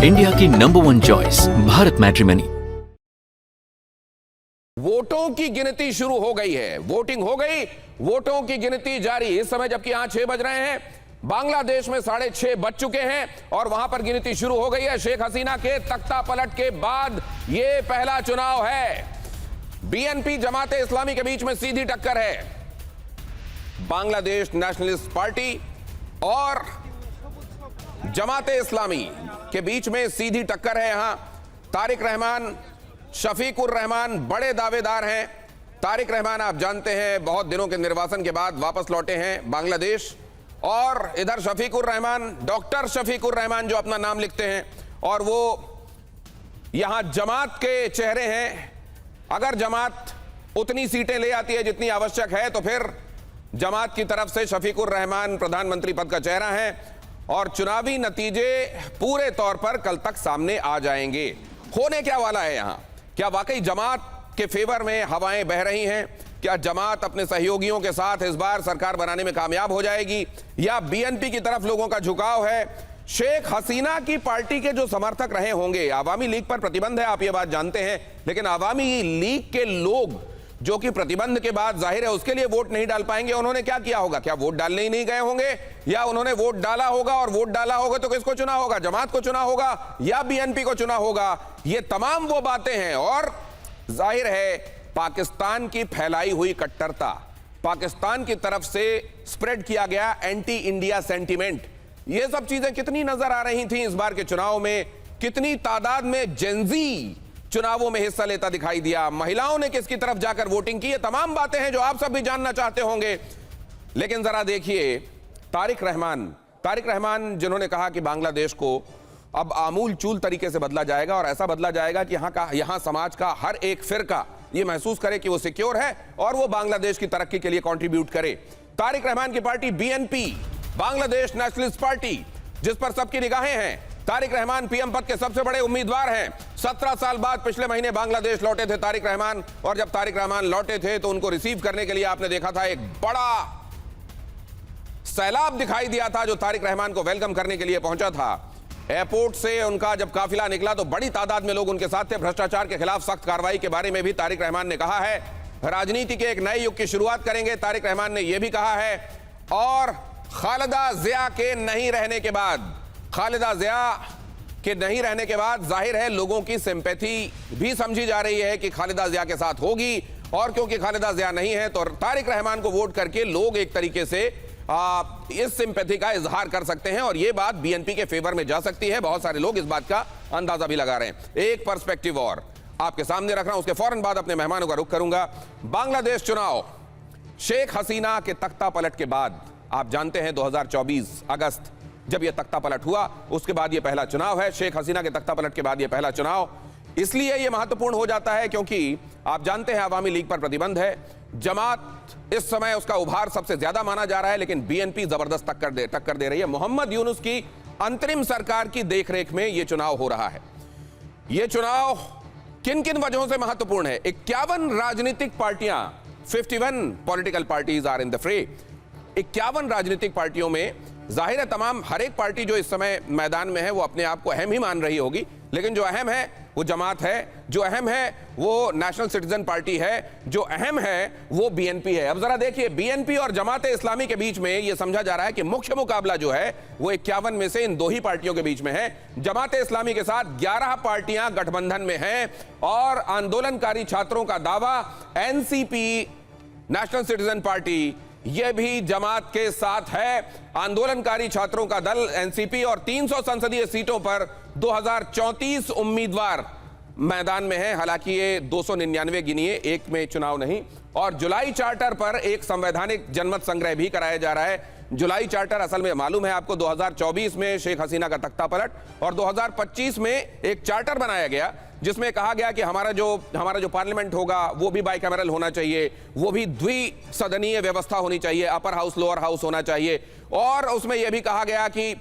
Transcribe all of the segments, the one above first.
India की number 1 choice Bharat matrimony. वोटों की गिनती शुरू हो गई है। वोटिंग हो गई, वोटों की गिनती जारी। इस समय जबकि यहां 6 बज रहे हैं, बांग्लादेश में 6:30 बज चुके हैं और वहां पर गिनती शुरू हो गई है। शेख हसीना के तख्ता पलट के बाद यह पहला चुनाव है। बीएनपी जमाते इस्लामी के बीच में सीधी टक्कर है। बांग्लादेश नेशनलिस्ट पार्टी और जमाते इस्लामी के बीच में सीधी टक्कर है। यहां तारिक रहमान, शफीकुर रहमान बड़े दावेदार हैं। तारिक रहमान आप जानते हैं बहुत दिनों के निर्वासन के बाद वापस लौटे हैं बांग्लादेश, और इधर शफीकुर रहमान, डॉक्टर शफीकुर रहमान जो अपना नाम लिखते हैं, और वो यहां जमात के चेहरे हैं। अगर जमात उतनी सीटें ले आती है जितनी आवश्यक है तो फिर जमात की तरफ से शफीकुर रहमान प्रधानमंत्री पद का चेहरा है और चुनावी नतीजे पूरे तौर पर कल तक सामने आ जाएंगे। होने क्या वाला है यहां? क्या वाकई जमात के फेवर में हवाएं बह रही हैं? क्या जमात अपने सहयोगियों के साथ इस बार सरकार बनाने में कामयाब हो जाएगी, या बीएनपी की तरफ लोगों का झुकाव है? शेख हसीना की पार्टी के जो समर्थक रहे होंगे, आवामी लीग पर प्रतिबंध है, आप ये बात जानते हैं, लेकिन आवामी लीग के लोग जो कि प्रतिबंध के बाद जाहिर है उसके लिए वोट नहीं डाल पाएंगे, उन्होंने क्या किया होगा? क्या वोट डालने ही नहीं गए होंगे, या उन्होंने वोट डाला होगा? और वोट डाला होगा तो किसको चुना होगा? जमात को चुना होगा या बीएनपी को चुना होगा? ये तमाम वो बातें हैं। और जाहिर है पाकिस्तान की फैलाई हुई कट्टरता, पाकिस्तान की तरफ से स्प्रेड किया गया एंटी इंडिया सेंटीमेंट, ये सब चीजें कितनी नजर आ रही थी इस बार के चुनाव में। कितनी तादाद में जेंजी चुनावों में हिस्सा लेता दिखाई दिया, महिलाओं ने किसकी तरफ जाकर वोटिंग की, ये तमाम बातें हैं जो आप सब भी जानना चाहते होंगे। लेकिन जरा देखिए तारिक रहमान जिन्होंने कहा कि बांग्लादेश को अब आमूल चूल तरीके से बदला जाएगा, और ऐसा बदला जाएगा कि यहां समाज का हर एक फिरका ये महसूस करे कि वो सिक्योर है और वो बांग्लादेश की तरक्की के लिए कंट्रीब्यूट करे। तारिक रहमान की party BNP, Bangladesh nationalist party, जिस पर सबकी निगाहें हैं। तारिक रहमान पीएम पद के सबसे बड़े उम्मीदवार हैं। 17 साल बाद पिछले महीने बांग्लादेश लौटे थे तारिक रहमान, और जब तारिक रहमान लौटे थे तो उनको रिसीव करने के लिए आपने देखा था एक बड़ा सैलाब दिखाई दिया था जो तारिक रहमान को वेलकम करने के लिए पहुंचा था। एयरपोर्ट से उनका जब काफिला निकला तो बड़ी तादाद में लोग उनके साथ थे। भ्रष्टाचार के खिलाफ सख्त कार्रवाई के बारे में भी तारिक रहमान ने कहा है। राजनीति के एक नए युग की शुरुआत करेंगे, तारिक रहमान ने यह भी कहा है। और खालिदा जिया के नहीं रहने के बाद, खालिदा जिया के नहीं रहने के बाद जाहिर है लोगों की सिंपैथी भी समझी जा रही है कि खालिदा जिया के साथ होगी, और क्योंकि खालिदा जिया नहीं है तो तारिक रहमान को वोट करके लोग एक तरीके से इस सिंपैथी का इजहार कर सकते हैं, और यह बात बीएनपी के फेवर में जा सकती है। बहुत सारे लोग इस बात का अंदाजा भी लगा रहे हैं। एक पर्सपेक्टिव और आपके सामने रख रहा हूं, उसके फौरन बाद अपने मेहमानों का रुख करूंगा। बांग्लादेश चुनाव, शेख हसीना के तख्ता पलट के बाद आप जानते हैं 2024 अगस्त जब यह तख्ता पलट हुआ, उसके बाद यह पहला चुनाव है। शेख हसीना के तख्ता पलट के बाद यह पहला चुनाव इसलिए यह महत्वपूर्ण हो जाता है क्योंकि आप जानते हैं आवामी लीग पर प्रतिबंध है। जमात इस समय उसका उभार सबसे ज्यादा माना जा रहा है, लेकिन बीएनपी जबरदस्त टक्कर दे रही है। मोहम्मद यूनुस की अंतरिम सरकार की देखरेख में यह चुनाव हो रहा है। यह चुनाव किन किन वजहों से महत्वपूर्ण है? 51 राजनीतिक पार्टियां, 51 political parties are in the fray. 51 राजनीतिक पार्टियों में जाहिर है तमाम हर एक पार्टी जो इस समय मैदान में है वो अपने आप को अहम ही मान रही होगी, लेकिन जो अहम है वो जमात है, जो अहम है वो नेशनल सिटीजन पार्टी है, जो अहम है वो बीएनपी है। अब जरा देखिए बीएनपी और जमाते इस्लामी के बीच में यह समझा जा रहा है कि मुख्य मुकाबला जो है वो 51 में से इन दो ही पार्टियों के बीच में है। जमाते इस्लामी के साथ 11 पार्टियां गठबंधन में हैं, और आंदोलनकारी छात्रों का दावा एनसीपी, नेशनल सिटीजन पार्टी, यह भी जमात के साथ है। आंदोलनकारी छात्रों का दल एनसीपी और 300 संसदीय सीटों पर 2034 उम्मीदवार मैदान में हैं। हालांकि ये 299 गिनिए, एक में चुनाव नहीं। और जुलाई चार्टर पर एक संवैधानिक जनमत संग्रह भी कराया जा रहा है। जुलाई चार्टर असल में मालूम है आपको 2024 में शेख हसीना का तख्ता पलट, और 2025 में एक चार्टर बनाया गया जिसमें कहा गया कि हमारा जो पार्लियामेंट होगा वो भी बाइकैमरल होना चाहिए, वो भी द्विसदनीय व्यवस्था होनी चाहिए, अपर हाउस लोअर हाउस होना चाहिए, और उसमें यह भी कहा गया कि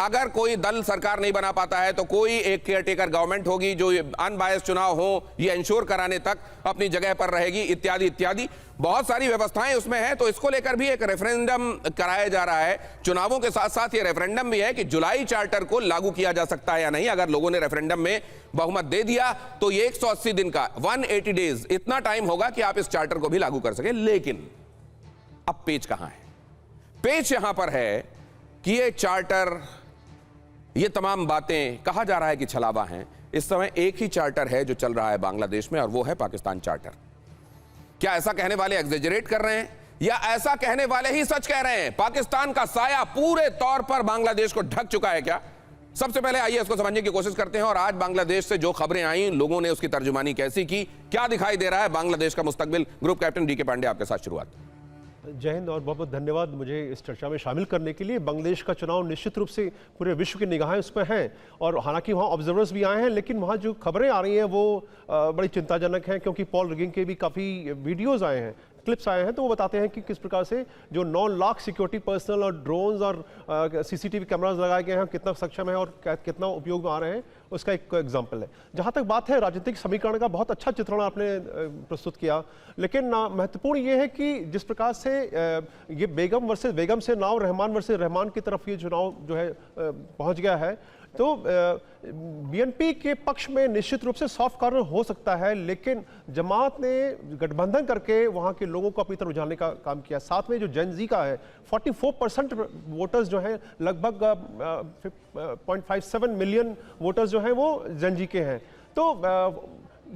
अगर कोई दल सरकार नहीं बना पाता है तो कोई एक केयरटेकर गवर्नमेंट होगी जो अनबायस चुनाव हो ये इंश्योर कराने तक अपनी जगह पर रहेगी, इत्यादि इत्यादि बहुत सारी व्यवस्थाएं उसमें हैं। तो इसको लेकर भी एक रेफरेंडम कराया जा रहा है। चुनावों के साथ साथ ये रेफरेंडम भी है कि जुलाई चार्टर को लागू किया जा सकता है या नहीं। अगर लोगों ने रेफरेंडम में बहुमत दे दिया तो ये 180 दिन का 180 डेज इतना टाइम होगा कि आप इस चार्टर को भी लागू कर सके। लेकिन अब पेच कहां है? पेच यहां पर है कि ये चार्टर, ये तमाम बातें कहा जा रहा है कि छलावा हैं। इस समय एक ही चार्टर है जो चल रहा है बांग्लादेश में और वो है पाकिस्तान चार्टर। क्या ऐसा कहने वाले एग्जेजरेट कर रहे हैं या ऐसा कहने वाले ही सच कह रहे हैं? पाकिस्तान का साया पूरे तौर पर बांग्लादेश को ढक चुका है क्या? सबसे पहले आइए इसको समझने की कोशिश करते हैं और आज बांग्लादेश से जो खबरें आई, लोगों ने उसकी तर्जुमानी कैसी की, क्या दिखाई दे रहा है बांग्लादेश का मुस्तकबिल। ग्रुप कैप्टन डीके पांडे, आपके साथ शुरुआत। जय हिंद और बहुत बहुत धन्यवाद मुझे इस चर्चा में शामिल करने के लिए। बांग्लादेश का चुनाव निश्चित रूप से पूरे विश्व की निगाहें उस पर हैं और हालांकि वहाँ ऑब्जर्वर्स भी आए हैं, लेकिन वहाँ जो खबरें आ रही हैं वो बड़ी चिंताजनक हैं, क्योंकि पॉल रिगिंग के भी काफ़ी वीडियोज़ आए हैं, क्लिप्स आए हैं, तो वो बताते हैं कि किस प्रकार से जो 9 लाख सिक्योरिटी पर्सनल और ड्रोन्स और सीसीटीवी कैमरास लगाए गए हैं कितना सक्षम है और कितना उपयोग में आ रहे हैं, उसका एक एग्जाम्पल है। जहाँ तक बात है राजनीतिक समीकरण का, बहुत अच्छा चित्रण आपने प्रस्तुत किया, लेकिन महत्वपूर्ण ये है कि जिस प्रकार से ये बेगम वर्सेस बेगम से नाव, रहमान वर्सेस रहमान की तरफ ये चुनाव जो है पहुँच गया है, तो बीएनपी के पक्ष में निश्चित रूप से सॉफ्ट कॉर्नर हो सकता है, लेकिन जमात ने गठबंधन करके वहां के लोगों को अपनी तरफ उठाने का काम किया। साथ में जो जेन जी का है 44% वोटर्स जो हैं, लगभग 0.57 मिलियन वोटर्स जो हैं वो जेन जी के हैं। तो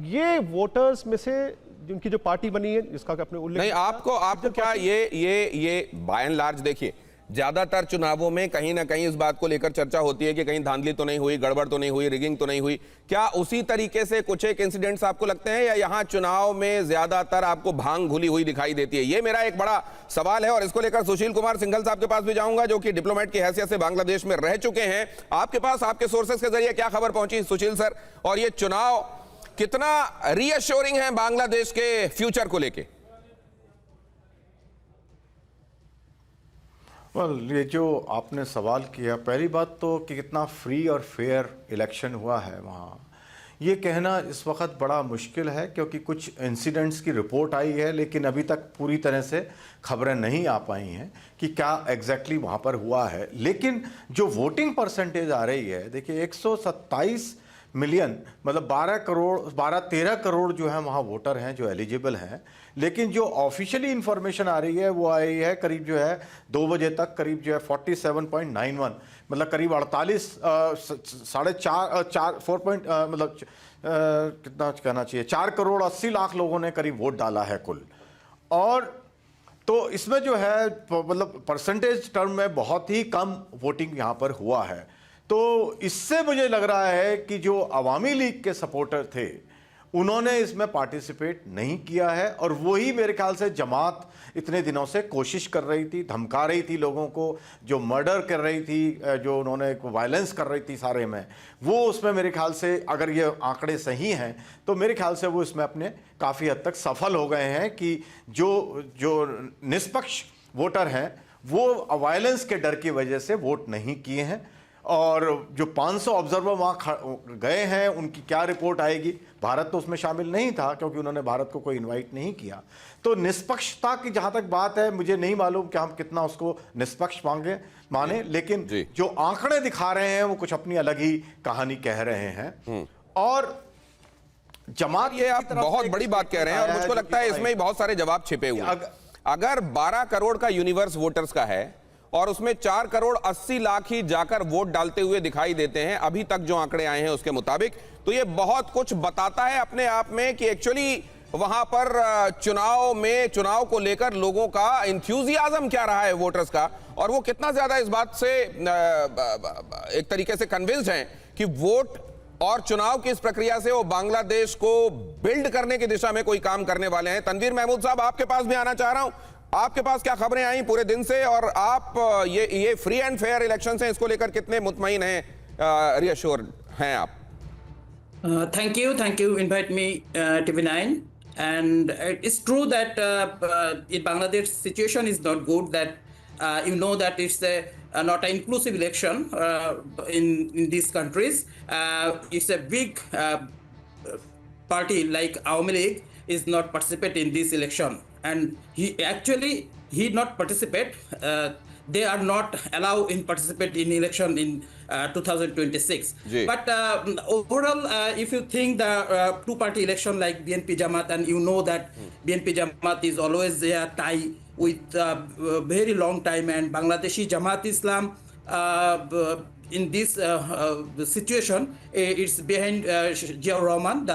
ये वोटर्स में से जिनकी जो पार्टी बनी है, जिसका अपने उल्लेख नहीं, आपको क्या ये बाय एंड लार्ज देखिए, ज्यादातर चुनावों में कहीं ना कहीं इस बात को लेकर चर्चा होती है कि कहीं धांधली तो नहीं हुई, गड़बड़ तो नहीं हुई, रिगिंग तो नहीं हुई। क्या उसी तरीके से कुछ एक इंसिडेंट्स आपको लगते हैं या यहां चुनाव में ज्यादातर आपको भांग घुली हुई दिखाई देती है? ये मेरा एक बड़ा सवाल है और इसको लेकर सुशील कुमार सिंघल साहब के पास भी जाऊंगा, जो कि डिप्लोमेट की हैसियत से बांग्लादेश में रह चुके हैं। आपके पास आपके सोर्सेस के जरिए क्या खबर पहुंची सुशील सर, और ये चुनाव कितना रीअश्योरिंग है बांग्लादेश के फ्यूचर को लेके? ये जो आपने सवाल किया, पहली बात तो कि कितना फ्री और फेयर इलेक्शन हुआ है वहाँ, ये कहना इस वक्त बड़ा मुश्किल है, क्योंकि कुछ इंसिडेंट्स की रिपोर्ट आई है लेकिन अभी तक पूरी तरह से खबरें नहीं आ पाई हैं कि क्या एग्जैक्टली वहाँ पर हुआ है। लेकिन जो वोटिंग परसेंटेज आ रही है, देखिए 127 मिलियन, मतलब 12-13 करोड़ जो है वहाँ वोटर हैं जो एलिजिबल हैं, लेकिन जो ऑफिशियली इंफॉर्मेशन आ रही है वो आई है करीब जो है 2 बजे तक करीब जो है 47.91, मतलब करीब 48 मतलब कितना कहना चाहिए 4 करोड़ 80 लाख लोगों ने करीब वोट डाला है कुल। और तो इसमें जो है मतलब परसेंटेज टर्म में बहुत ही कम वोटिंग यहाँ पर हुआ है। तो इससे मुझे लग रहा है कि जो अवामी लीग के सपोर्टर थे उन्होंने इसमें पार्टिसिपेट नहीं किया है, और वही मेरे ख्याल से जमात इतने दिनों से कोशिश कर रही थी, धमका रही थी लोगों को, जो मर्डर कर रही थी, जो उन्होंने वायलेंस कर रही थी सारे में, वो उसमें मेरे ख्याल से अगर ये आंकड़े सही हैं तो मेरे ख्याल से वो इसमें अपने काफ़ी हद तक सफल हो गए हैं कि जो निष्पक्ष वोटर हैं वो वायलेंस के डर की वजह से वोट नहीं किए हैं। और जो 500 ऑब्जर्वर वहाँ गए हैं उनकी क्या रिपोर्ट आएगी, भारत तो उसमें शामिल नहीं था क्योंकि उन्होंने भारत को कोई इनवाइट नहीं किया। तो निष्पक्षता की जहाँ तक बात है, मुझे नहीं मालूम कि हम कितना उसको निष्पक्ष माने, लेकिन जो आंकड़े दिखा रहे हैं वो कुछ अपनी अलग ही कहानी कह रहे हैं। और जमात, ये आप बहुत बड़ी बात कह रहे हैं और मुझको लगता है इसमें ही बहुत सारे जवाब छिपे हुए हैं। अगर 12 करोड़ का यूनिवर्स वोटर्स का है और उसमें 4 करोड़ 80 लाख ही जाकर वोट डालते हुए दिखाई देते हैं अभी तक जो आंकड़े आए हैं उसके मुताबिक, तो ये बहुत कुछ बताता है अपने आप में कि एक्चुअली वहां पर चुनाव को लेकर लोगों का इंथ्यूजियाज्म क्या रहा है वोटर्स का, और वो कितना ज्यादा इस बात से एक तरीके से कन्विंस्ड हैं कि वोट और चुनाव की इस प्रक्रिया से वो बांग्लादेश को बिल्ड करने की दिशा में कोई काम करने वाले हैं। तनवीर महमूद साहब, आपके पास भी आना चाह रहा हूं, आपके पास क्या खबरें आई पूरे दिन से, और आप ये फ्री एंड फेयर इलेक्शन हैं इसको लेकर कितने मुतमईन हैं, रियश्योर हैं आप? Thank you invite me TV9, and it's true that in Bangladesh situation is not good, that you know that it's not an inclusive election in these countries. It's a big party like Awami League is not participate in this election, and he not participate. They are not allowed in participate in election in 2026. Ji. But overall, if you think the two-party election like BNP Jamaat, and you know that BNP Jamaat is always there tie with very long time, and Bangladeshi Jamaat Islam in this situation, it's behind Ziaur Rahman.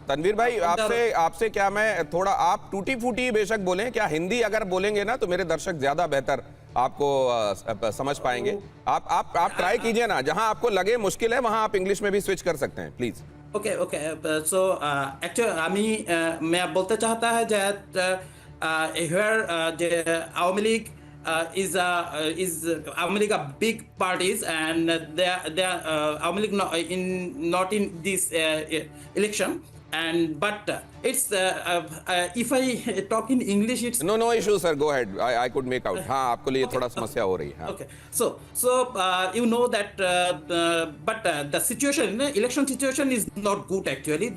Tanveer भाई, आपसे क्या मैं थोड़ा, आप टूटी फूटी बेशक बोलें, क्या हिंदी अगर बोलेंगे ना तो मेरे दर्शक ज्यादा बेहतर आपको समझ पाएंगे। आप ट्राई कीजिए ना, जहां आपको लगे मुश्किल है वहां आप इंग्लिश में भी स्विच कर सकते हैं, प्लीज। ओके सो एक्चुअली मैं बोलते चाहता है Awami League is Awami League are big parties, and they are Awami League not in this election, and but it's if I talk in English, it's no issue sir, go ahead, I could make out। हाँ, आपको लिए थोड़ा समस्या हो रही है। Okay, so you know that but the situation, election situation is not good actually.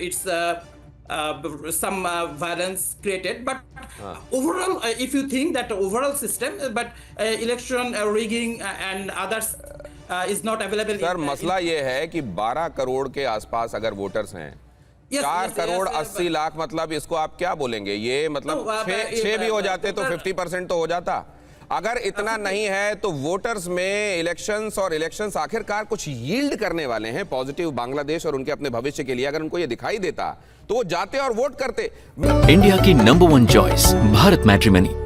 It's some violence created, but overall, if you think that overall system, but election rigging and others is not available. Sir, मसला ये है कि 12 करोड़ के आसपास अगर voters हैं, 4 करोड़ 80 लाख, मतलब इसको आप क्या बोलेंगे? ये मतलब 6 भी हो जाते तो 50% तो हो जाता। अगर इतना नहीं है तो वोटर्स में इलेक्शंस आखिरकार कुछ यील्ड करने वाले हैं पॉजिटिव बांग्लादेश और उनके अपने भविष्य के लिए, अगर उनको ये दिखाई देता तो वो जाते और वोट करते। इंडिया की नंबर 1 चॉइस भारत मैट्रिमनी।